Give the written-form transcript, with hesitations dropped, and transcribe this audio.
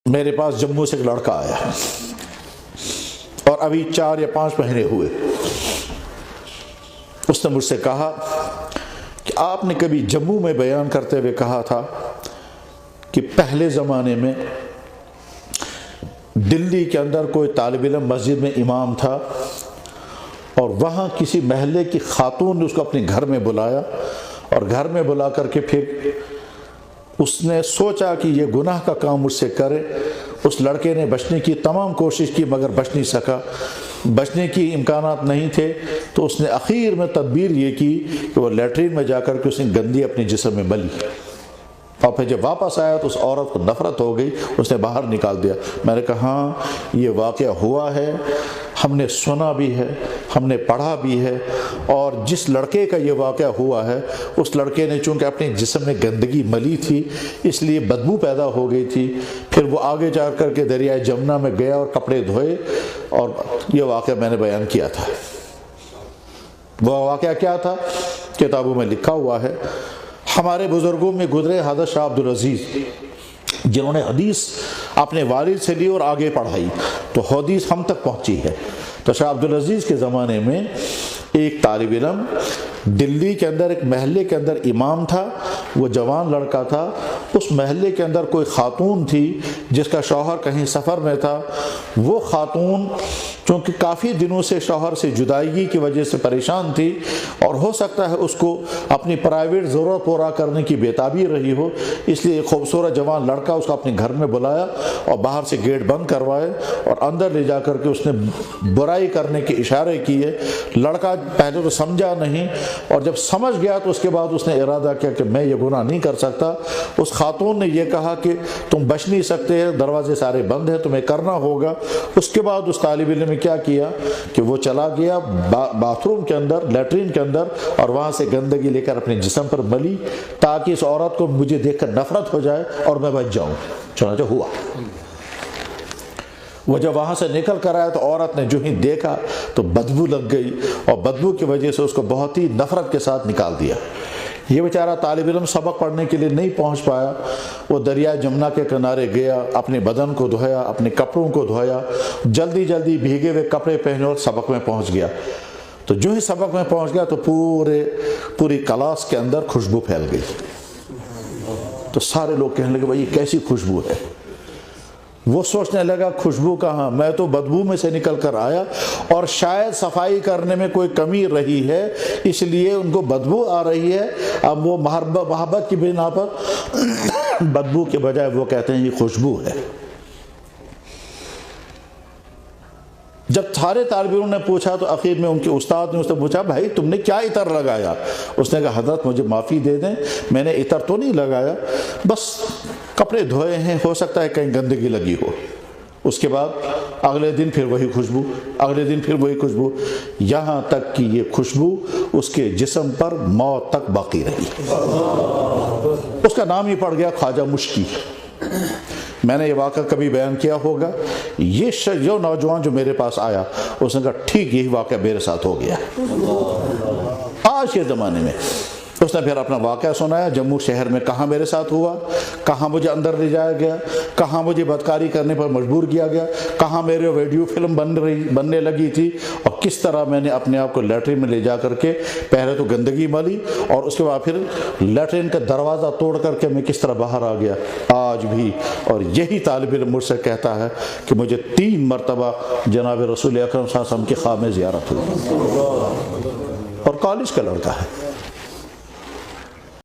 میرے پاس جموں سے ایک لڑکا آیا اور ابھی 4 یا 5 مہینے ہوئے. اس نے مجھ سے کہا کہ آپ نے کبھی جموں میں بیان کرتے ہوئے کہا تھا کہ پہلے زمانے میں دلی کے اندر کوئی طالب علم مسجد میں امام تھا اور وہاں کسی محلے کی خاتون نے اس کو اپنے گھر میں بلایا اور گھر میں بلا کر کے پھر اس نے سوچا کہ یہ گناہ کا کام مجھ سے کرے. اس لڑکے نے بچنے کی تمام کوشش کی مگر بچ نہیں سکا، بچنے کی امکانات نہیں تھے. تو اس نے اخیر میں تدبیر یہ کی کہ وہ لیٹرین میں جا کر کے اس نے گندی اپنے جسم میں ملی اور پھر جب واپس آیا تو اس عورت کو نفرت ہو گئی، اس نے باہر نکال دیا. میں نے کہا ہاں یہ واقعہ ہوا ہے، ہم نے سنا بھی ہے، ہم نے پڑھا بھی ہے. اور جس لڑکے کا یہ واقعہ ہوا ہے اس لڑکے نے چونکہ اپنے جسم میں گندگی ملی تھی اس لیے بدبو پیدا ہو گئی تھی. پھر وہ آگے جا کر کے دریائے جمنا میں گیا اور کپڑے دھوئے اور یہ واقعہ میں نے بیان کیا تھا. وہ واقعہ کیا تھا کتابوں میں لکھا ہوا ہے. ہمارے بزرگوں میں گزرے حضرت شاہ عبدالعزیز جنہوں نے حدیث اپنے والد سے لی اور آگے پڑھائی تو حدیث ہم تک پہنچی ہے. تو شاہ عبدالعزیز کے زمانے میں ایک طالب علم دلی کے اندر ایک محلے کے اندر امام تھا. وہ جوان لڑکا تھا. اس محلے کے اندر کوئی خاتون تھی جس کا شوہر کہیں سفر میں تھا. وہ خاتون چونکہ کافی دنوں سے شوہر سے جدائیگی کی وجہ سے پریشان تھی اور ہو سکتا ہے اس کو اپنی پرائیویٹ ضرورت پورا کرنے کی بےتابی رہی ہو، اس لیے ایک خوبصورت جوان لڑکا اس کو اپنے گھر میں بلایا اور باہر سے گیٹ بند کروائے اور اندر لے جا کر کے اس نے برائی کرنے کے اشارے کیے. لڑکا پہلے تو سمجھا نہیں اور جب سمجھ گیا تو اس کے بعد اس نے ارادہ کیا کہ میں یہ گناہ نہیں کر سکتا. اس خاتون نے یہ کہا کہ تم بچ نہیں سکتے، دروازے سارے بند ہیں، تمہیں کرنا ہوگا. اس کے بعد اس طالب علم نے کیا کیا کہ وہ چلا گیا باتھ روم کے اندر، لیٹرین کے اندر، اور وہاں سے گندگی لے کر اپنے جسم پر ملی تاکہ اس عورت کو مجھے دیکھ کر نفرت ہو جائے اور میں بچ جاؤں. چنانچہ ہوا. وہ جب وہاں سے نکل کر آیا تو عورت نے جو ہی دیکھا تو بدبو لگ گئی اور بدبو کی وجہ سے اس کو بہت ہی نفرت کے ساتھ نکال دیا. یہ بیچارہ طالب علم سبق پڑھنے کے لیے نہیں پہنچ پایا. وہ دریائے جمنا کے کنارے گیا، اپنے بدن کو دھویا، اپنے کپڑوں کو دھویا، جلدی جلدی بھیگے ہوئے کپڑے پہنے اور سبق میں پہنچ گیا. تو جو ہی سبق میں پہنچ گیا تو پوری کلاس کے اندر خوشبو پھیل گئی. تو سارے لوگ کہنے لگے بھائی یہ کیسی خوشبو ہے. وہ سوچنے لگا خوشبو کہاں، میں تو بدبو میں سے نکل کر آیا اور شاید صفائی کرنے میں کوئی کمی رہی ہے اس لیے ان کو بدبو آ رہی ہے. اب وہ محبت کی بنا پر بدبو کے بجائے وہ کہتے ہیں یہ خوشبو ہے. جب سارے طالب علموں نے پوچھا تو آخر میں ان کے استاد نے اس سے پوچھا بھائی تم نے کیا عطر لگایا؟ اس نے کہا حضرت مجھے معافی دے دیں، میں نے عطر تو نہیں لگایا، بس کپڑے دھوئے ہیں، ہو سکتا ہے کہیں گندگی لگی ہو. اس کے بعد اگلے دن پھر وہی خوشبو، اگلے دن پھر وہی خوشبو، یہاں تک کہ یہ خوشبو اس کے جسم پر موت تک باقی رہی. اس کا نام ہی پڑ گیا خواجہ مشکی. میں نے یہ واقعہ کبھی بیان کیا ہوگا. یہ جو نوجوان جو میرے پاس آیا اس نے کہا ٹھیک یہی واقعہ میرے ساتھ ہو گیا آج کے زمانے میں. اس نے پھر اپنا واقعہ سنایا جموں شہر میں کہاں میرے ساتھ ہوا، کہاں مجھے اندر لے جایا گیا، کہاں مجھے بدکاری کرنے پر مجبور کیا گیا، کہاں میرے ویڈیو فلم بننے لگی تھی اور کس طرح میں نے اپنے آپ کو لیٹرین میں لے جا کر کے پہلے تو گندگی ملی اور اس کے بعد پھر لیٹرین کا دروازہ توڑ کر کے میں کس طرح باہر آ گیا. آج بھی اور یہی طالب علم مجھ سے کہتا ہے کہ مجھے 3 مرتبہ جناب رسول اکرم صلی اللہ علیہ وسلم کی خواب میں زیارت ہوئی اور کالج کا لڑکا ہے.